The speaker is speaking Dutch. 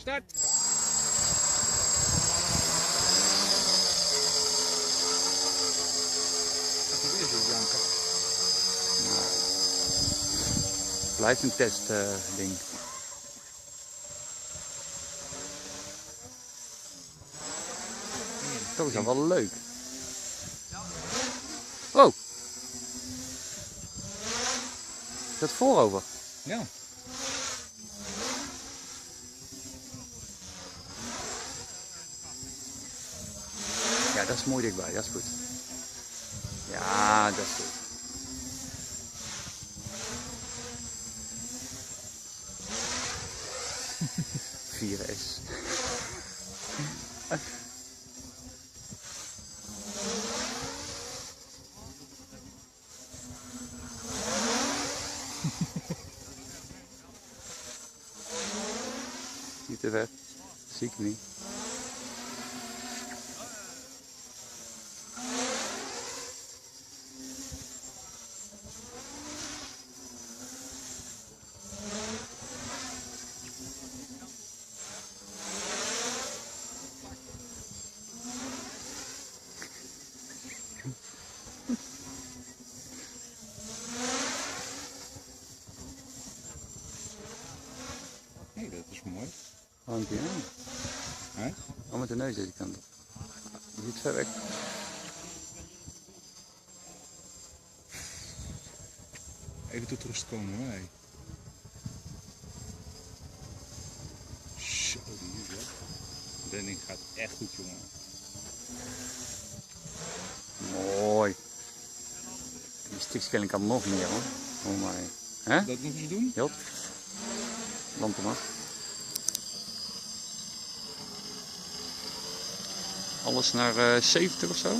Start! Weer zo janken. Blijft een testding. Toch is dat wel leuk. Oh! Is dat voorover? Ja. Ja, dat is mooi dichtbij, dat is goed. Ja, dat is goed. Vieren is. Niet te ver. Zie ik niet. Hé, dat is mooi. Hangt hij aan. Hè? Oh, met de neus deze kant op. Je ziet ver weg. Even tot rust komen hoor. Hey. Zo, die is dat ding gaat echt goed, jongen. Mooi. Die stikschelling kan nog meer hoor. Oh my. Hè? Dat nog eens doen? Jot. Land hem af. Alles naar 70 of zo.